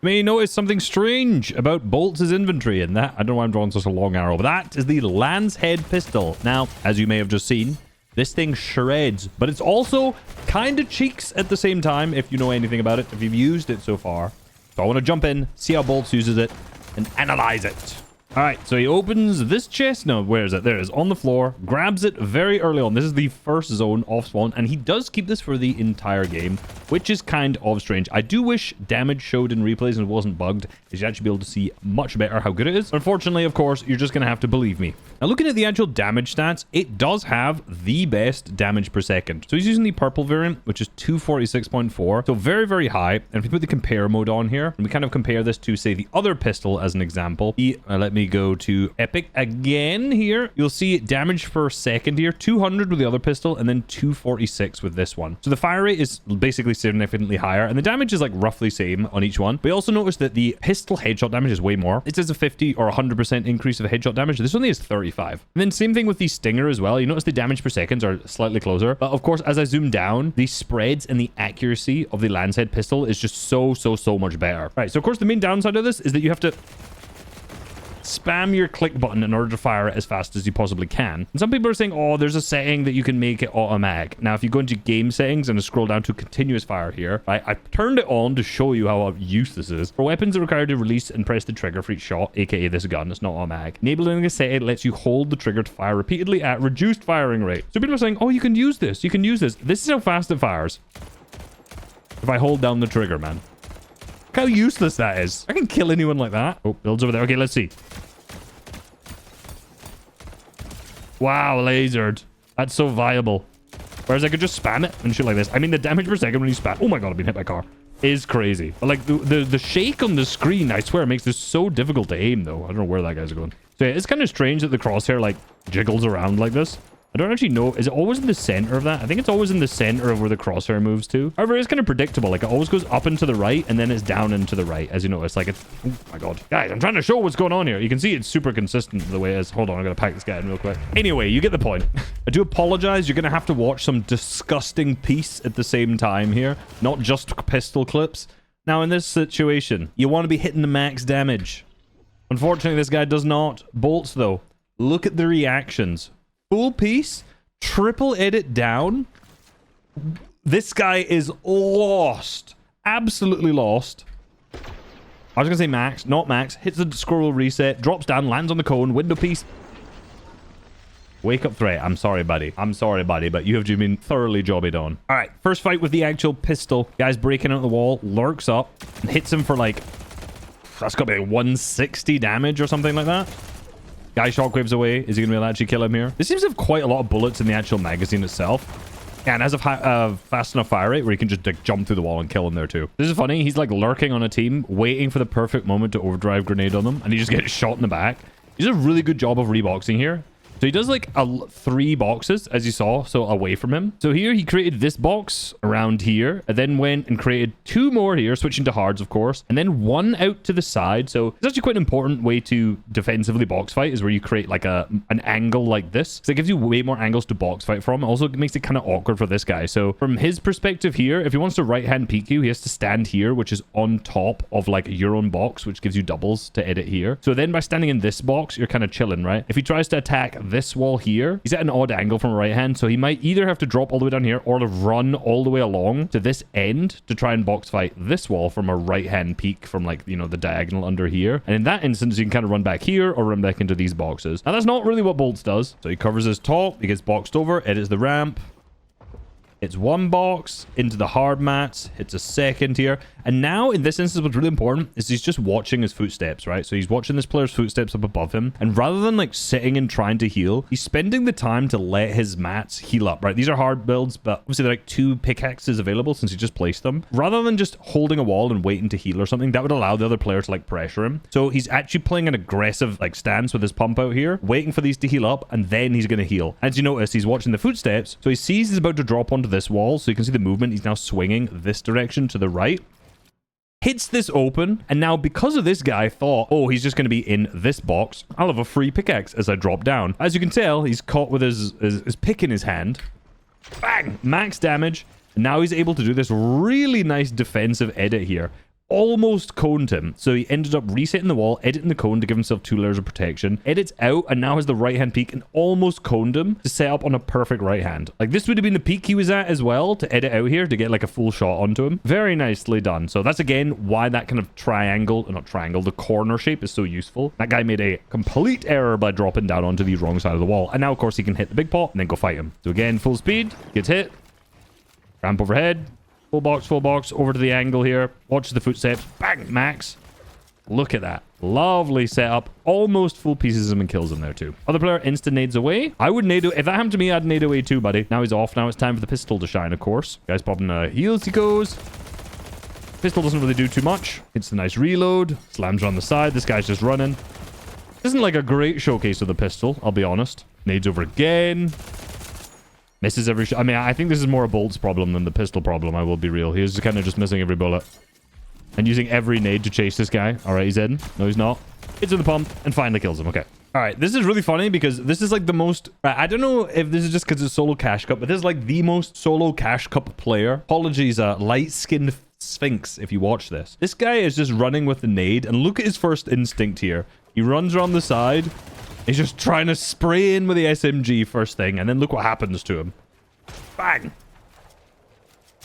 You may notice something strange about Boltz's inventory, and that, I don't know why I'm drawing such a long arrow, but that is the Lance Head pistol. Now, as you may have just seen, this thing shreds, but it's also kind of cheeks at the same time, if you know anything about it, if you've used it so far. So I want to jump in, see how Boltz uses it, and analyze it. All right, so he opens this chest. No, where is it? There it is, on the floor. Grabs it very early on. This is the first zone off spawn, and he does keep this for the entire game, which is kind of strange. I do wish damage showed in replays and wasn't bugged, as you'd actually be able to see much better how good it is. Unfortunately, of course, you're just going to have to believe me. Now, looking at the actual damage stats, it does have the best damage per second. So he's using the purple variant, which is 246.4. So very, very high. And if we put the compare mode on here, and we kind of compare this to, say, the other pistol as an example. Let me go to Epic again here. You'll see damage per second here, 200 with the other pistol, and then 246 with this one. So the fire rate is basically significantly higher, and the damage is like roughly same on each one. But you also notice that the pistol headshot damage is way more. It says a 50 or 100% increase of headshot damage. This only is 35. And then same thing with the Stinger as well. You notice the damage per seconds are slightly closer. But of course, as I zoom down, the spreads and the accuracy of the Lancehead pistol is just so much better. All right, so of course, the main downside of this is that you have to spam your click button in order to fire it as fast as you possibly can. And some people are saying, oh, there's a setting that you can make it automatic. Now, if you go into game settings and scroll down to continuous fire here, right, I turned it on to show you how of use this is. For weapons that require to release and press the trigger for each shot, aka this gun, it's not automatic. Enabling a setting lets you hold the trigger to fire repeatedly at reduced firing rate. So people are saying, oh, you can use this. You can use this. This is how fast it fires. If I hold down the trigger, man. Look how useless that is. I can kill anyone like that. Oh, builds over there. Okay, let's see. Wow, lasered. That's so viable. Whereas I could just spam it and shit like this. I mean, the damage per second when you spam... Oh my god, I've been hit by a car. Is crazy. But like, the shake on the screen, I swear, makes this so difficult to aim, though. I don't know where that guy's going. So yeah, it's kind of strange that the crosshair, like, jiggles around like this. I don't actually know. Is it always in the center of that? I think it's always in the center of where the crosshair moves to. However, it's kind of predictable. Like, it always goes up and to the right, and then it's down and to the right, as you notice. Like, it's... Oh, my God. Guys, I'm trying to show what's going on here. You can see it's super consistent the way it is. Hold on, I'm going to pack this guy in real quick. Anyway, you get the point. I do apologize. You're going to have to watch some disgusting piece at the same time here. Not just pistol clips. Now, in this situation, you want to be hitting the max damage. Unfortunately, this guy does not. Boltz, though. Look at the reactions. Full piece, triple edit down. This guy is lost. Absolutely lost. I was going to say max, not max. Hits the scroll reset, drops down, lands on the cone, window piece. Wake up threat. I'm sorry, buddy. I'm sorry, buddy, but you have been thoroughly jobbied on. All right, first fight with the actual pistol. Guy's breaking out the wall, lurks up, and hits him for like... That's got to be like 160 damage or something like that. Guy shockwaves away. Is he going to be able to actually kill him here? This seems to have quite a lot of bullets in the actual magazine itself. And has a fast enough fire rate where he can just like, jump through the wall and kill him there too. This is funny. He's like lurking on a team, waiting for the perfect moment to overdrive grenade on them. And he just gets shot in the back. He does a really good job of reboxing here. So he does like 3 boxes, as you saw, so away from him. So here he created this box around here, and then went and created 2 more here, switching to hards, of course, and then 1 out to the side. So it's actually quite an important way to defensively box fight is where you create like an angle like this. So it gives you way more angles to box fight from. Also, it makes it kind of awkward for this guy. So from his perspective here, if he wants to right-hand peek you, he has to stand here, which is on top of like your own box, which gives you doubles to edit here. So then by standing in this box, you're kind of chilling, right? If he tries to attack this wall here, he's at an odd angle from right hand, so he might either have to drop all the way down here or run all the way along to this end to try and box fight this wall from a right hand peak from like, you know, the diagonal under here. And in that instance, you can kind of run back here or run back into these boxes. Now, that's not really what Boltz does. So he covers his top, he gets boxed over, edits the ramp. It's 1 box into the hard mats. It's a second here. And now in this instance, what's really important is he's just watching his footsteps, right? So he's watching this player's footsteps up above him. And rather than like sitting and trying to heal, he's spending the time to let his mats heal up, right? These are hard builds, but obviously they're like 2 pickaxes available since he just placed them. Rather than just holding a wall and waiting to heal or something, that would allow the other player to like pressure him. So he's actually playing an aggressive like stance with his pump out here, waiting for these to heal up, and then he's going to heal. As you notice, he's watching the footsteps. So he sees he's about to drop onto this wall. So you can see the movement. He's now swinging this direction to the right. Hits this open, and now because of this guy thought, oh, he's just going to be in this box, I'll have a free pickaxe as I drop down. As you can tell, he's caught with his pick in his hand. Bang! Max damage. And now he's able to do this really nice defensive edit here. almost coned him. So he ended up resetting the wall, editing the cone to give himself 2 layers of protection, edits out, and now has the right hand peak and almost coned him to set up on a perfect right hand. Like, this would have been the peak he was at as well to edit out here to get like a full shot onto him. Very nicely done. So that's again why that kind of triangle, not triangle, the corner shape is so useful. That guy made a complete error by dropping down onto the wrong side of the wall. And now, of course, he can hit the big pot and then go fight him. So again, full speed, gets hit, ramp overhead, full box, over to the angle here. Watches the footsteps. Bang, max. Look at that. Lovely setup. Almost full pieces him and kills him there too. Other player instant nades away. I would nade. If that happened to me, I'd nade away too, buddy. Now he's off. Now it's time for the pistol to shine, of course. Guy's popping heals. He goes. Pistol doesn't really do too much. It's a nice reload. Slams on the side. This guy's just running. Isn't like a great showcase of the pistol, I'll be honest. Nades over again. Misses every shot. I mean, I think this is more a Boltz problem than the pistol problem, I will be real. He's kind of just missing every bullet. And using every nade to chase this guy. All right, he's in. No, he's not. Hits in the pump and finally kills him. Okay. All right, this is really funny because this is like the most... I don't know if this is just because it's solo cash cup, but this is like the most solo cash cup player. Apologies, light-skinned Sphinx, if you watch this. This guy is just running with the nade, and look at his first instinct here. He runs around the side. He's just trying to spray in with the SMG first thing, and then look what happens to him. Bang!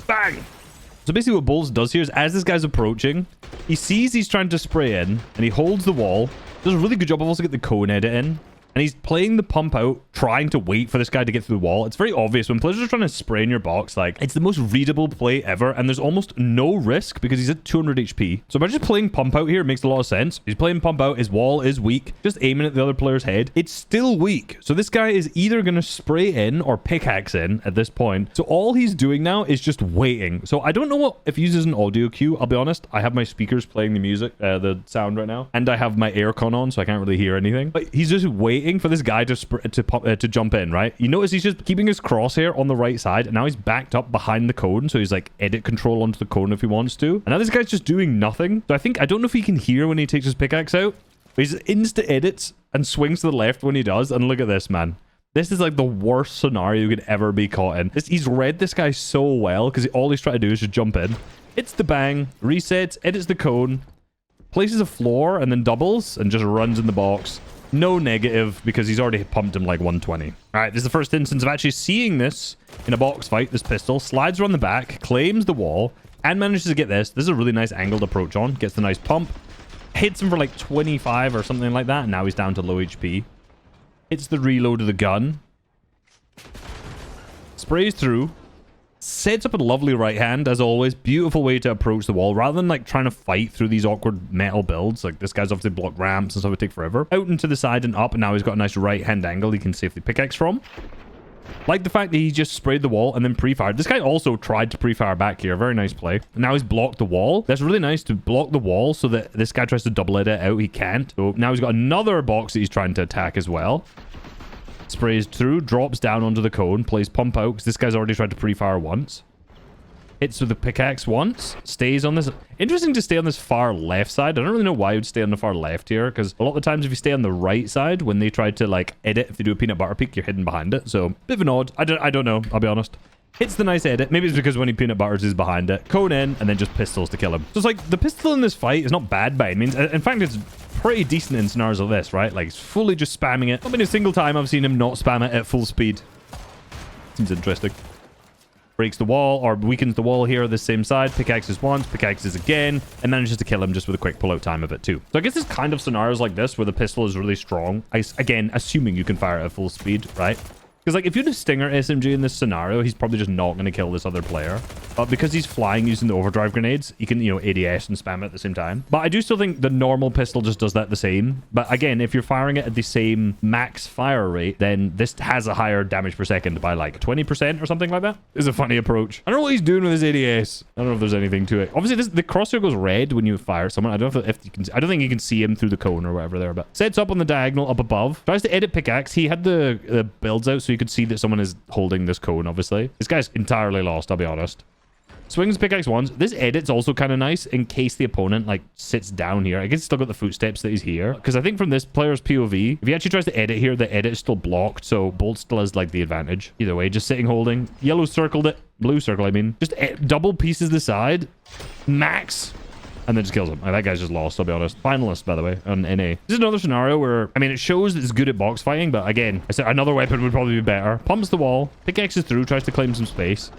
Bang! So basically what Boltz does here is as this guy's approaching, he sees he's trying to spray in, and he holds the wall. Does a really good job of also getting the cone edit in. And he's playing the pump out, trying to wait for this guy to get through the wall. It's very obvious when players are trying to spray in your box. Like, it's the most readable play ever. And there's almost no risk because he's at 200 HP. So by just playing pump out here, it makes a lot of sense. He's playing pump out. His wall is weak. Just aiming at the other player's head. It's still weak. So this guy is either going to spray in or pickaxe in at this point. So all he's doing now is just waiting. So I don't know what if he uses an audio cue. I'll be honest. I have my speakers playing the music, the sound right now. And I have my aircon on, so I can't really hear anything. But he's just waiting for this guy to jump in, right? You notice he's just keeping his crosshair on the right side, and now he's backed up behind the cone, so he's like edit control onto the cone if he wants to. And now this guy's just doing nothing. So I don't know if he can hear when he takes his pickaxe out, but he's insta edits and swings to the left when he does. And look at this, man. This is like the worst scenario you could ever be caught in. He's read this guy so well because all he's trying to do is just jump in. Hits the bang, resets, edits the cone, places a floor, and then doubles and just runs in the box. No negative because he's already pumped him like 120. All right, this is the first instance of actually seeing this in a box fight. This pistol slides around the back, claims the wall, and manages to get this. This is a really nice angled approach on. Gets the nice pump. Hits him for like 25 or something like that. And now he's down to low HP. Hits the reload of the gun. Sprays through. Sets up a lovely right hand, as always. Beautiful way to approach the wall. Rather than like trying to fight through these awkward metal builds. Like this guy's obviously blocked ramps and stuff would take forever. Out and to the side and up. And now he's got a nice right hand angle he can safely pickaxe from. Like the fact that he just sprayed the wall and then pre-fired. This guy also tried to pre-fire back here. Very nice play. And now he's blocked the wall. That's really nice to block the wall so that this guy tries to double edit out. He can't. So now he's got another box that he's trying to attack as well. Sprays through, drops down onto the cone, plays pump out because this guy's already tried to pre-fire once. Hits with the pickaxe once, stays on this. Interesting to stay on this far left side. I don't really know why he would stay on the far left here because a lot of the times if you stay on the right side, when they try to like edit, if they do a peanut butter peek, you're hidden behind it. So bit of an odd. I don't know. I'll be honest. Hits the nice edit. Maybe it's because when he peanut butters is behind it. Cone in and then just pistols to kill him. So it's like the pistol in this fight is not bad by any means. In fact, it's pretty decent in scenarios like this, right? Like he's fully just spamming it. Not been a single time I've seen him not spam it at full speed. Seems interesting. Breaks the wall or weakens the wall here on the same side. Pickaxes once, pickaxes again, and manages to kill him just with a quick pull-out time of it too. So I guess there's kind of scenarios like this where the pistol is really strong. Again, assuming you can fire it at full speed, right? Because like if you had a Stinger SMG in this scenario, he's probably just not going to kill this other player. But because he's flying using the overdrive grenades, you can, ADS and spam it at the same time. But I do still think the normal pistol just does that the same. But again, if you're firing it at the same max fire rate, then this has a higher damage per second by like 20% or something like that. It's a funny approach. I don't know what he's doing with his ADS. I don't know if there's anything to it. Obviously, the crosshair goes red when you fire someone. I don't know if you can. I don't think you can see him through the cone or whatever there. But sets up on the diagonal up above. Tries to edit pickaxe. He had the builds out so you could see that someone is holding this cone, obviously. This guy's entirely lost, I'll be honest. Swings pickaxe once. This edit's also kind of nice in case the opponent like sits down here. I guess he's still got the footsteps that he's here. Because I think from this player's POV, if he actually tries to edit here, the edit is still blocked. So Boltz still has like the advantage. Either way, just sitting holding. Yellow circled it. Blue circle, I mean. Just double pieces the side. Max. and then just kills him. Like, that guy's just lost, I'll be honest. Finalist, by the way, on NA. This is another scenario where, I mean, it shows that it's good at box fighting, but again, I said another weapon would probably be better. Pumps the wall, pickaxes through, tries to claim some space.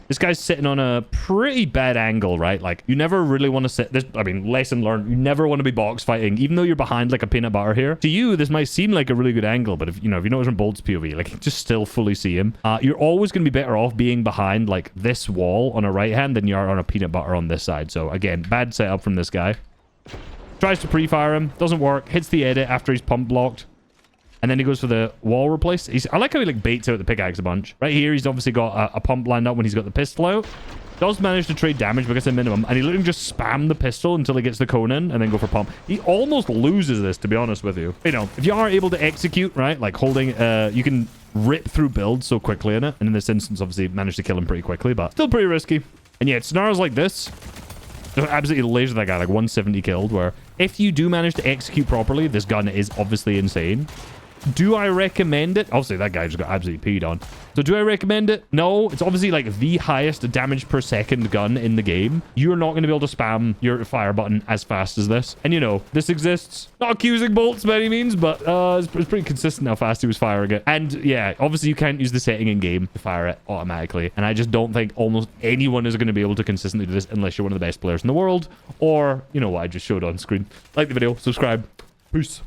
This guy's sitting on a pretty bad angle, right? Like, you never really want to sit this. I mean, lesson learned. You never want to be box fighting, even though you're behind like a peanut butter here. To you, this might seem like a really good angle, but if you notice from Boltz POV, like, you just still fully see him. You're always going to be better off being behind like this wall on a right hand than you are on a peanut butter on this side. So again, bad setup from this guy. Tries to pre-fire him, doesn't work. Hits the edit after he's pump blocked. And then he goes for the wall replace. I like how he like baits out the pickaxe a bunch. Right here, he's obviously got a pump lined up when he's got the pistol out. Does manage to trade damage because of minimum. And he literally just spam the pistol until he gets the cone in and then go for pump. He almost loses this, to be honest with you. You know, if you are able to execute, right, like holding, you can rip through builds so quickly in it. And in this instance, obviously, managed to kill him pretty quickly, but still pretty risky. And yeah, scenarios like this, just absolutely laser that guy, like 170 killed, where if you do manage to execute properly, this gun is obviously insane. Do I recommend it? Obviously, that guy just got absolutely peed on. So do I recommend it? No. It's obviously like the highest damage per second gun in the game. You're not going to be able to spam your fire button as fast as this. And you know, this exists. Not accusing Boltz by any means, but it's pretty consistent how fast he was firing it. And yeah, obviously you can't use the setting in game to fire it automatically. And I just don't think almost anyone is going to be able to consistently do this unless you're one of the best players in the world. Or, you know what I just showed on screen. Like the video, subscribe. Peace.